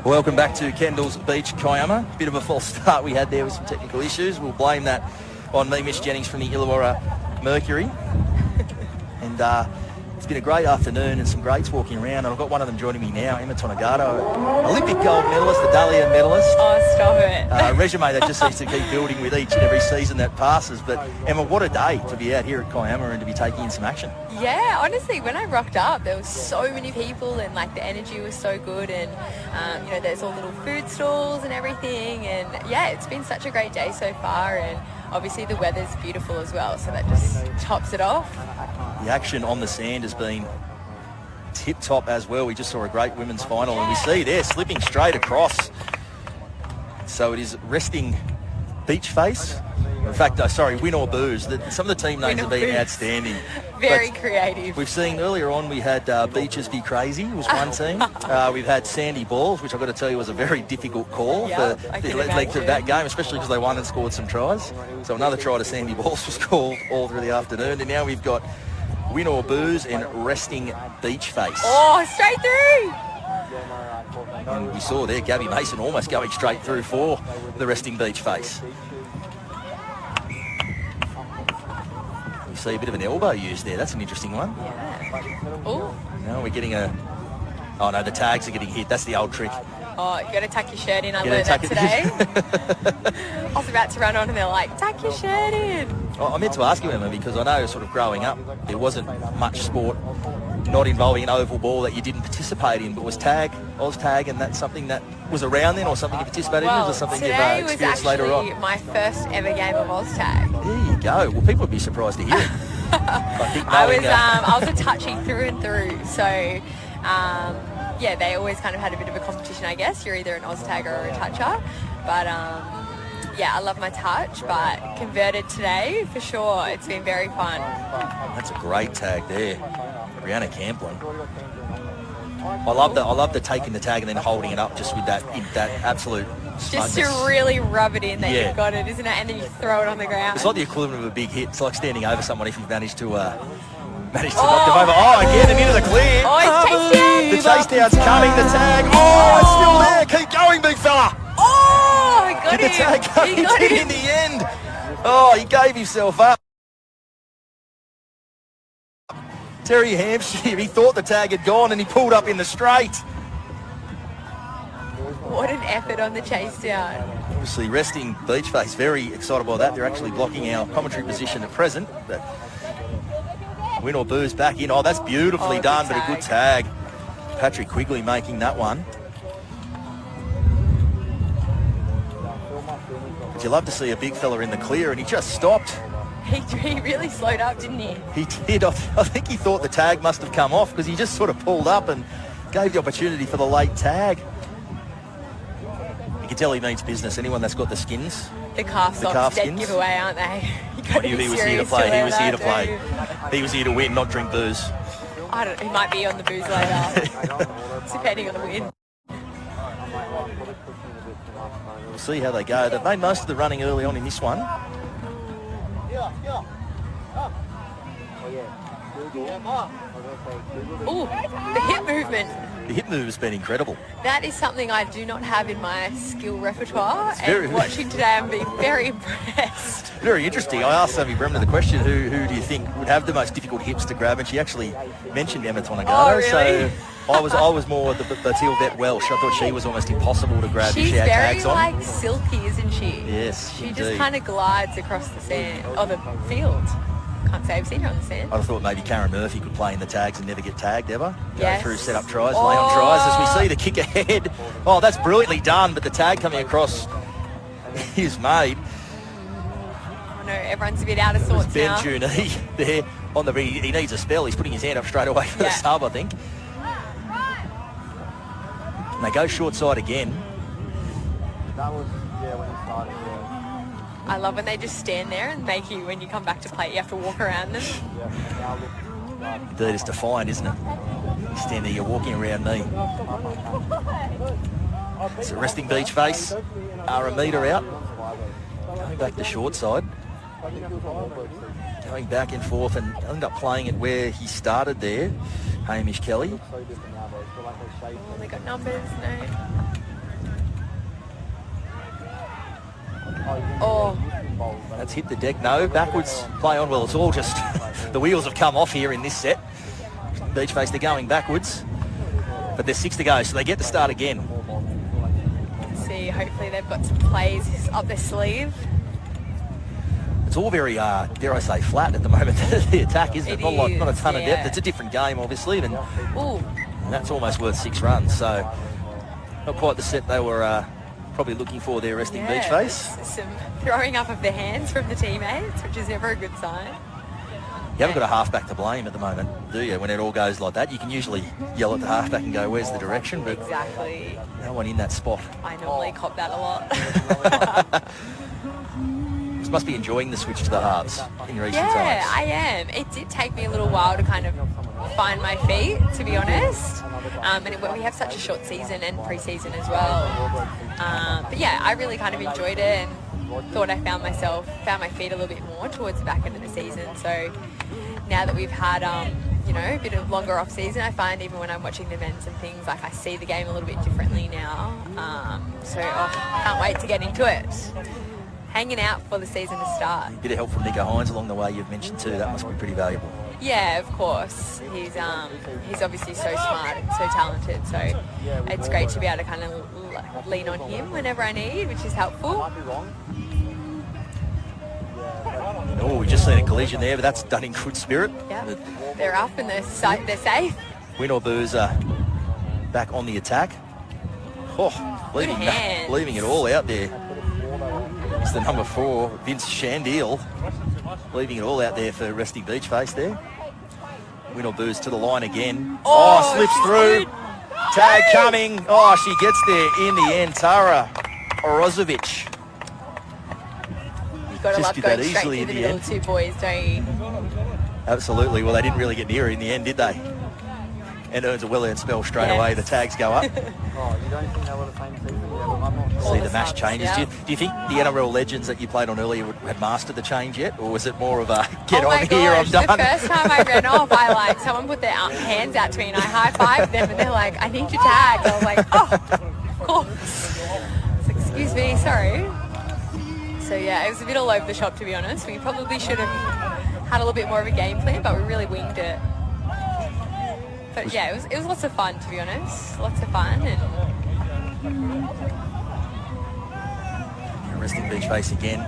Welcome back to Kendall's Beach, Kiama. Bit of a false start we had there with some technical issues. We'll blame that on me, Miss Jennings from the Illawarra Mercury. And it's been a great afternoon and some greats walking around. And I've got one of them joining me now, Emma Tonagato, Olympic gold medalist, the Dahlia medalist. Oh, stop it. A resume that just seems to keep building with each and every season that passes. But Emma, what a day to be out here at Kiama and to be taking in some action. Yeah, honestly, when I rocked up, there was so many people and like the energy was so good, and you know, there's all little food stalls and everything, and yeah, it's been such a great day so far, and obviously the weather's beautiful as well, so that just tops it off. The action on the sand has been tip-top as well. We just saw a great women's final, and we see there slipping straight across. So it is resting beach face. In fact, win or booze. Some of the team names have been outstanding. Very creative. We've seen earlier on, we had Beaches Be Crazy was one team. We've had Sandy Balls, which I've got to tell you was a very difficult call for the length of that game, especially because they won and scored some tries. So another try to Sandy Balls was called all through the afternoon. And now we've got win or booze and resting beach face. Oh, straight through! And we saw there Gabby Mason almost going straight through for the resting beach face. We see a bit of an elbow used there. That's an interesting one. Yeah. Oh. Now we're getting a... Oh no, the tags are getting hit. That's the old trick. Oh, you got to tuck your shirt in. I learned that today. I was about to run on and they're like, tuck your shirt in. I meant to ask you, Emma, because I know sort of growing up, there wasn't much sport not involving an oval ball that you didn't participate in, but was tag, Oz-tag, and that's something that was around then, or something you participated in, or something you've experienced later on? Today was actually my first ever game of Oz-tag. There you go. Well, people would be surprised to hear it. I was a touchy through and through, so yeah, they always kind of had a bit of a competition, I guess. You're either an Oz-tagger or a toucher, but yeah, I love my touch, but converted today for sure. It's been very fun. That's a great tag there, Brianna Camplin. I love the taking the tag and then holding it up just with that absolute smugness. Just to really rub it in that you've got it, isn't it? And then you throw it on the ground. It's like the equivalent of a big hit. It's like standing over someone if you've managed to knock them over. Oh, again, and into the clear. Oh, it's chase down. The chase down's coming, the tag. Oh, it's still there. Keep going, big fella. Oh, he got Did the tag go? He got did in the end. Oh, he gave himself up. Terry Hampshire, he thought the tag had gone and he pulled up in the straight. What an effort on the chase down. Obviously, resting beach face, very excited by that. They're actually blocking our commentary position at present. But win or booze back in. Oh, that's beautifully done, but a good tag. Patrick Quigley making that one. But you love to see a big fella in the clear, and he just stopped. He really slowed up, didn't he? He did. I think he thought the tag must have come off because he just sort of pulled up and gave the opportunity for the late tag. You can tell he means business. Anyone that's got the skins. The calf socks, dead giveaway, aren't they? He was here to play. He was here to play. He was here to win, not drink booze. I don't know. He might be on the booze later. Depending on the win. We'll see how they go. They've made most of the running early on in this one. Oh, the hip movement. The hip move has been incredible. That is something I do not have in my skill repertoire. And watching today, I'm being very impressed. Very interesting. I asked Sammy Bremner the question, who do you think would have the most difficult hips to grab? And she actually mentioned Emma Tonagato. Oh, really? So I was more the Teal Vet Welsh. I thought she was almost impossible to grab if she had tags on. She's very silky, isn't she? Yes, She just kind of glides across the sand, or the field. Can't say I've seen her on the sand. I thought maybe Karen Murphy could play in the tags and never get tagged ever. Yes. Go through set up tries, lay on tries. As we see the kick ahead. Oh, that's brilliantly done, but the tag coming across is made. Oh no, everyone's a bit out of sorts now. Ben Junee there on the... He needs a spell. He's putting his hand up straight away for the sub, I think. And they go short side again. That was, when he started, I love when they just stand there and make you, when you come back to play, you have to walk around them. Indeed, it's defiant, isn't it? You stand there, you're walking around me. It's a resting beach face. A metre out. Going back to short side. Going back and forth and end up playing it where he started there. Hamish Kelly. Oh, they got numbers, no. Let's hit the deck. No, backwards, play on. Well, it's all just the wheels have come off here in this set. Beach Face, they're going backwards, but there's 6 to go, so they get to start again. See, hopefully they've got some plays up their sleeve. It's all very, dare I say, flat at the moment. The attack, isn't it? Not a ton of depth. It's a different game, obviously, and that's almost worth 6 runs. So not quite the set they were probably looking for there, resting Beach Face. Some throwing up of the hands from the teammates, which is never a good sign. You haven't got a halfback to blame at the moment, do you? When it all goes like that, you can usually yell at the halfback and go, "Where's the direction?" But exactly. No one in that spot. I normally cop that a lot. You must be enjoying the switch to the halves in recent times. Yeah, I am. It did take me a little while to kind of find my feet, to be honest. We have such a short season and pre-season as well. But yeah, I really kind of enjoyed it and thought I found my feet a little bit more towards the back end of the season. So now that we've had, a bit of longer off season, I find even when I'm watching the men's and things, like I see the game a little bit differently now. Can't wait to get into it. Hanging out for the season to start. A bit of help from Nico Hines along the way you've mentioned too. That must be pretty valuable. Yeah, of course. He's obviously so smart and so talented. So it's great to be able to kind of lean on him whenever I need, which is helpful. Oh, we've just seen a collision there, but that's done in good spirit. Yeah, they're up and they're safe. Win or booze back on the attack. Leaving it all out there. It's the number 4, Vince Shandeel, leaving it all out there for resting Beach Face there. Win or booze to the line again. Slips through. Tag coming. She gets there in the end. Tara Orozovic. You've got to love going straight through the middle of 2 boys, don't you? Absolutely. Well, they didn't really get near her in the end, did they? And earns a well-earned spell straight away. The tags go up. You don't think they were the same season? See the mash changes. Do you think the NRL legends that you played on earlier had mastered the change yet, or was it more of a get on here, I'm done? The first time I ran off, someone put their hands out to me and I high-fived them and they're like, "I need your tag." I was like, "Oh, of course." So, excuse me, sorry. So yeah, it was a bit all over the shop, to be honest. We probably should have had a little bit more of a game plan, but we really winged it. But yeah, it was lots of fun, to be honest. Lots of fun. And resting Beach Face again,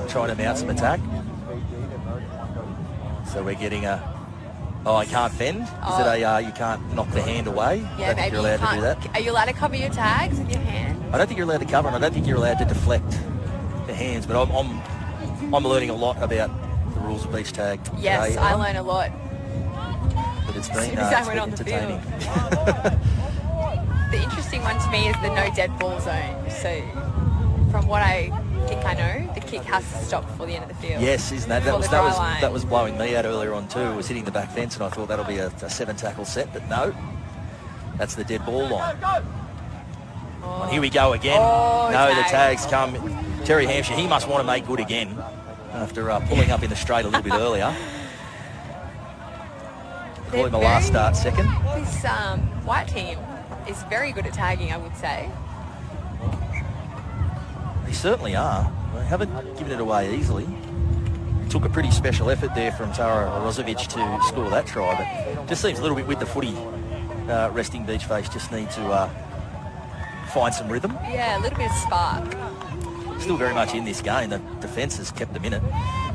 trying to mount some attack. So we're getting I can't fend. Is it you can't knock the hand away? Yeah, maybe you're allowed to do that. Are you allowed to cover your tags with your hand? I don't think you're allowed to cover, and I don't think you're allowed to deflect the hands. But I'm learning a lot about the rules of beach tag. Yes, today. I learn a lot. But it's been entertaining. The interesting one to me is the no dead ball zone. So from what I think I know, the kick has to stop before the end of the field. Yes, isn't that? That was blowing me out earlier on too. It was hitting the back fence and I thought that'll be a 7-tackle set, but no. That's the dead ball line. And here we go again. The tags come. Terry Hampshire, he must want to make good again after pulling up in the straight a little bit earlier. Call him a last start second. This white team is very good at tagging, I would say. They certainly are. They haven't given it away easily. It took a pretty special effort there from Tara Orozovic to score that try, but just seems a little bit with the footy. Resting Beach Face just need to find some rhythm. Yeah, a little bit of spark. Still very much in this game. The defence has kept them in it.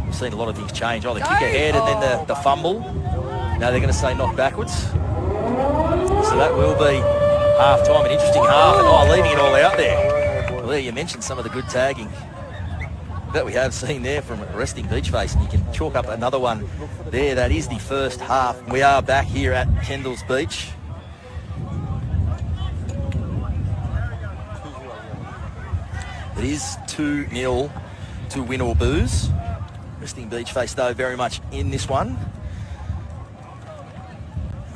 We've seen a lot of things change. The kick ahead and then the fumble. Now they're going to say knock backwards. So that will be half-time, an interesting half, and leaving it all out there. Well, there you mentioned some of the good tagging that we have seen there from resting Beach Face, and you can chalk up another one there. That is the first half. We are back here at Kendall's Beach. It is 2-0 to win or booze. Resting Beach Face, though, very much in this one.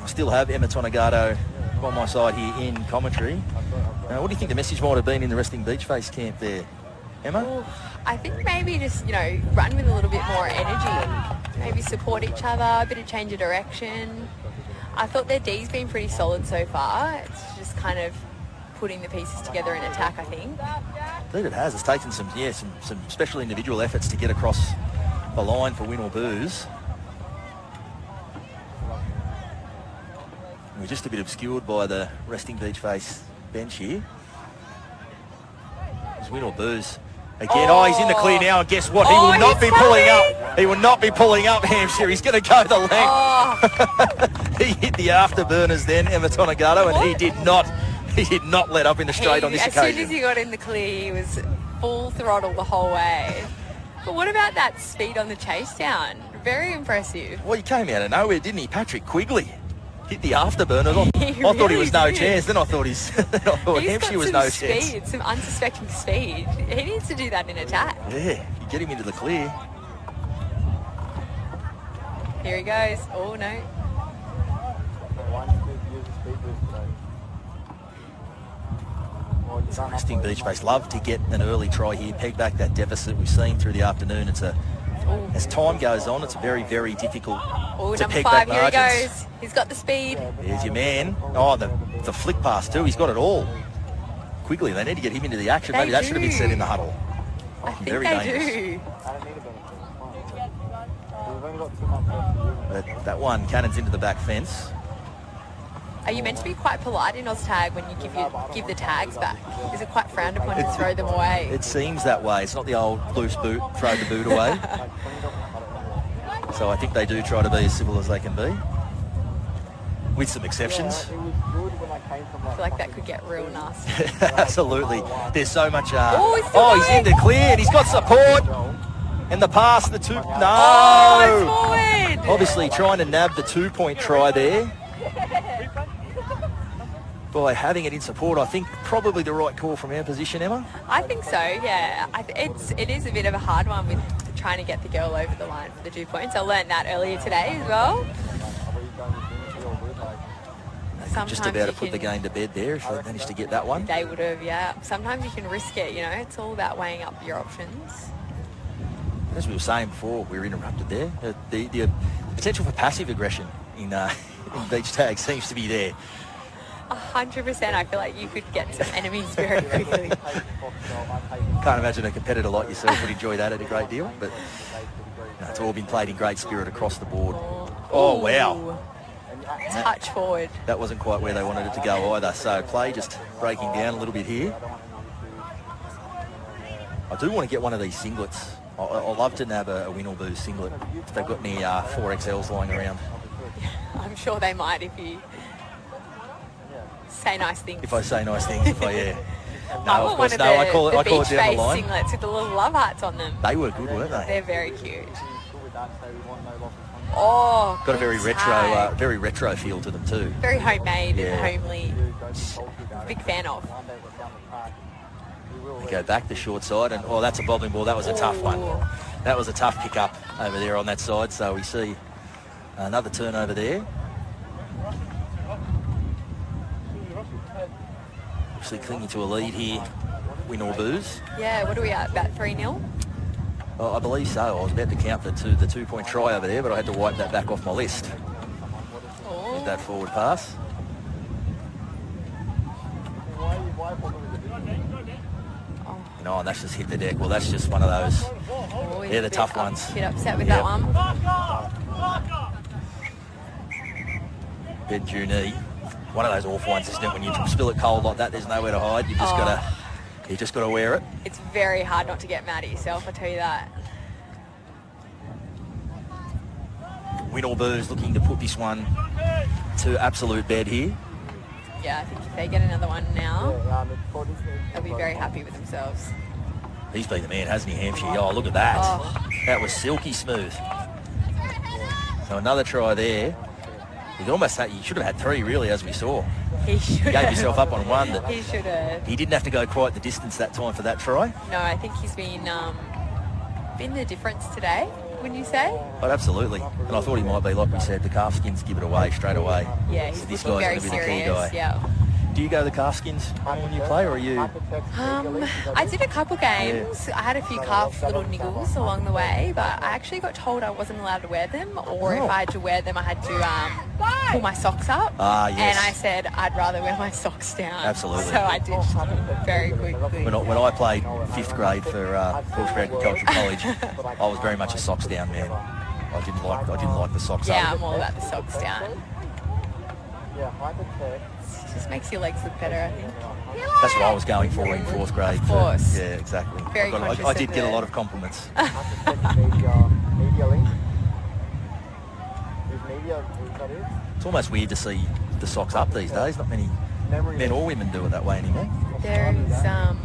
I still have Emma Tonagato by my side here in commentary. What do you think the message might have been in the Resting Beach Face camp there, Emma? I think maybe just, run with a little bit more energy. Maybe support each other, a bit of change of direction. I thought their D's been pretty solid so far. It's just kind of putting the pieces together in attack, I think. I think it has. It's taken some special individual efforts to get across the line for win or booze. We're just a bit obscured by the resting beach face bench here. It's win or booze. Again, he's in the clear now, and guess what? He will not be pulling up. He will not be pulling up, Hampshire. He's going to go the length. He hit the afterburners then, Emma Tonagato, and he did not let up in the straight on this occasion. As soon as he got in the clear, he was full throttle the whole way. But what about that speed on the chase down? Very impressive. Well, he came out of nowhere, didn't he? Patrick Quigley hit the afterburners. I thought he was no chance. Then I thought Hampshire was no chance. Some unsuspecting speed. He needs to do that in attack. Yeah, you get him into the clear. Here he goes. Oh, no. Resting beach face. Love to get an early try here. Peg back that deficit we've seen through the afternoon. As time goes on, it's very, very difficult to peg back margins. Here he goes. He's got the speed. There's your man. Oh, the flick pass too. He's got it all. Quickly, they need to get him into the action. Maybe that should have been said in the huddle. I think very they dangerous. do. But that one cannons into the back fence. Are you meant to be quite polite in Oztag when you give the tags back? Is it quite frowned upon to throw them away? It seems that way. It's not the old loose boot, throw the boot away. So I think they do try to be as civil as they can be, with some exceptions. I feel like that could get real nasty. Absolutely. There's so much... he's in the clear and he's got support. And the pass, the two... No! Oh, it's forward! Obviously trying to nab the 2-point try there. By having it in support, I think probably the right call from our position, Emma. I think so, yeah. It is a bit of a hard one with trying to get the girl over the line for the 2 points. I learned that earlier today as well. Sometimes just about to put the game to bed there if they managed to get that one. They would have, yeah. Sometimes you can risk it, you know. It's all about weighing up your options. As we were saying before, we were interrupted there. The potential for passive aggression in beach tag seems to be there. 100%. I feel like you could get some enemies very quickly. Can't imagine a competitor like yourself would enjoy that a great deal, but it's all been played in great spirit across the board. Oh, wow. Touch forward. That wasn't quite where they wanted it to go either, so play just breaking down a little bit here. I do want to get one of these singlets. I'd love to nab a win or booze singlet if they've got any 4XLs lying around. I'm sure they might if you say nice things. If I say nice things, I No, of course, no. I call it down the line. Singlets with the little love hearts on them. They were good, weren't they? They're very cute. Oh, got a very retro feel to them too. Very homemade and homely. Big fan of. They go back the short side, and that's a bobbling ball. That was a tough one. That was a tough pick up over there on that side. So we see another turnover there. Actually clinging to a lead here, win or booze. Yeah, what are we at? About 3-0? Oh, I believe so. I was about to count the 2-point try over there, but I had to wipe that back off my list. With that forward pass. And that's just hit the deck. Well, that's just one of those. They're the tough ones. A bit upset with that one. Ben Juni. One of those awful ones, isn't it? When you spill it cold like that, there's nowhere to hide. You've just got to wear it. It's very hard not to get mad at yourself, I tell you that. Win or booze, looking to put this one to absolute bed here. Yeah, I think if they get another one now, they'll be very happy with themselves. He's been the man, hasn't he, Hampshire? Oh, look at that. That was silky smooth. So another try there. You should have had 3, really, as we saw. He should have. Gave himself up on one. He should have. He didn't have to go quite the distance that time for that try. No, I think he's been the difference today, wouldn't you say? Oh, absolutely. And I thought he might be, like we said, the calf skins give it away straight away. Yeah, he's so this looking guy's very going to be serious. the key guy. Yeah. Do you go the calf skins when you play, or are you? I did a couple games. I had a few calf little niggles along the way, but I actually got told I wasn't allowed to wear them, or if I had to wear them, I had to pull my socks up. Ah, yes. And I said I'd rather wear my socks down. Absolutely. So I did very quickly. When I played 5th grade for Hawkesbury Agricultural College, I was very much a socks down man. I didn't like the socks Yeah, up. I'm all about the socks down. It just makes your legs look better, I think. That's what I was going for in 4th grade. Of course. Yeah, exactly. Very conscious I did of get a the- lot of compliments. It's almost weird to see the socks up these days. Not many men or women do it that way anymore. There's a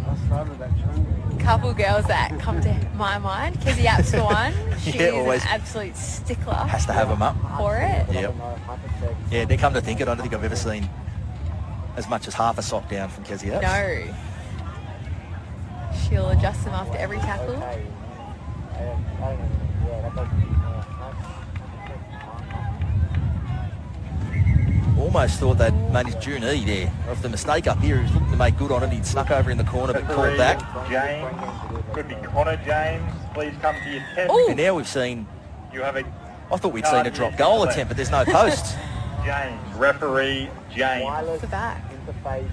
couple girls that come to my mind. Kezzy Apps for one. She's always an absolute stickler has to have them up. for it. Yep. Yeah, they come to think it, I don't think I've ever seen as much as half a sock down from Kezzy Apps. No. She'll adjust them after every tackle. Almost thought they'd made his June E there. Off the mistake up here, he was looking to make good on it. He'd snuck over in the corner but called back. James, could be Connor James. Please come to your test. Ooh. And now we've seen, You have a I thought we'd seen a drop goal attempt, but there's no post. James, referee James. The back.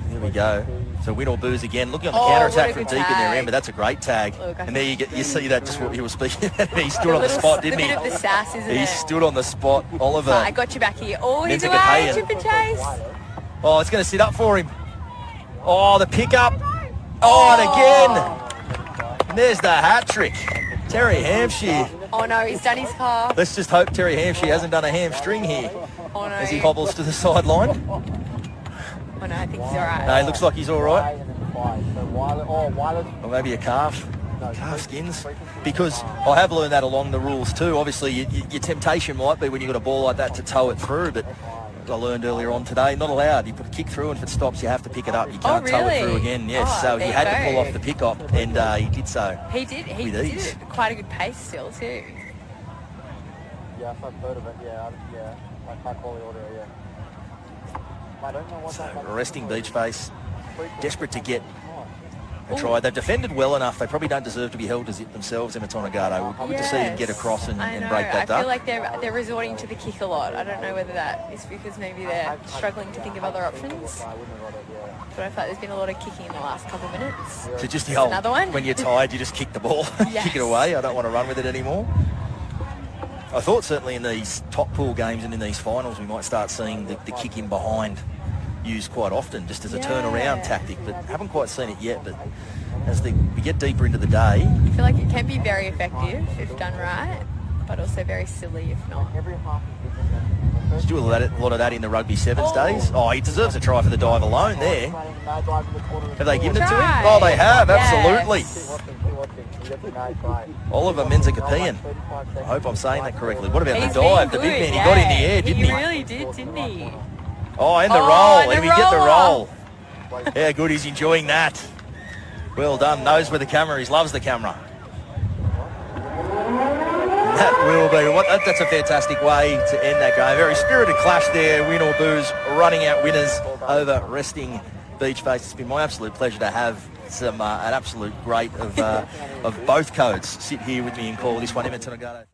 Here we go. So win or booze again. Looking on the Oh, counter-attack what a from good deep in their tag. end, but that's a great tag. Look, I And there you see that, just what he was speaking about. He stood on the little- spot, didn't the he? bit of the sass, isn't He it? stood on the spot. Oliver. I got you back here. Oh, he's Menzica away. Payan. Chip and chase. Oh, it's going to sit up for him. Oh, the pickup. Oh, and again. And there's the hat-trick. Terry Hampshire. Oh no, he's done his calf. Let's just hope Terry Hampshire hasn't done a hamstring here Oh no. as he hobbles to the sideline. Oh no, I think he's alright. No, he looks like he's all right. Wireless. Or maybe a calf skins. Because I have learned that along the rules too. Obviously, your temptation might be when you've got a ball like that to tow it through, but as I learned earlier on today, not allowed. You put a kick through, and if it stops, you have to pick it up. You can't tow it through really? again. Yes, Oh, so he there had you to pull go. off the pick-up, and he did so. He did with it ease. at quite a good pace still too. Yeah, I've heard of it. Yeah. I can't call the order. Yeah. I don't know what So that. arresting Beachface, desperate to get a try. They've defended well enough. They probably don't deserve to be held as it themselves in a Tonegado. Good to see them get across and I know. break that I up. feel like they're resorting to the kick a lot. I don't know whether that is because maybe they're struggling to think of other options. But I feel like there's been a lot of kicking in the last couple of minutes. So just the There's old, another one. when you're tired, you just kick the ball, Yes. kick it away. I don't want to run with it anymore. I thought certainly in these top pool games and in these finals we might start seeing the kick in behind used quite often, just as a turnaround tactic, but haven't quite seen it yet. But as we get deeper into the day, I feel like it can be very effective if done right, but also very silly if not. Every half is different. did you do a lot of that in the rugby sevens days? Oh, he deserves a try for the dive alone there. Have they given it to him? Try. Oh, they have, Yes. absolutely. Oliver Menzica-Payan. I hope I'm saying that correctly. What about He's the dive? The been big man, good, he got in the air, didn't he? He really did, didn't he? Oh, and the Oh, roll. and And the we get the roll. roll. Yeah, good. He's enjoying that. Well done. Knows where the camera is. Loves the camera. That will be. That's a fantastic way to end that game. Very spirited clash there. Win or booze, running out winners over resting Beachface. It's been my absolute pleasure to have an absolute great of both codes sit here with me and call this one Edmonton Agado.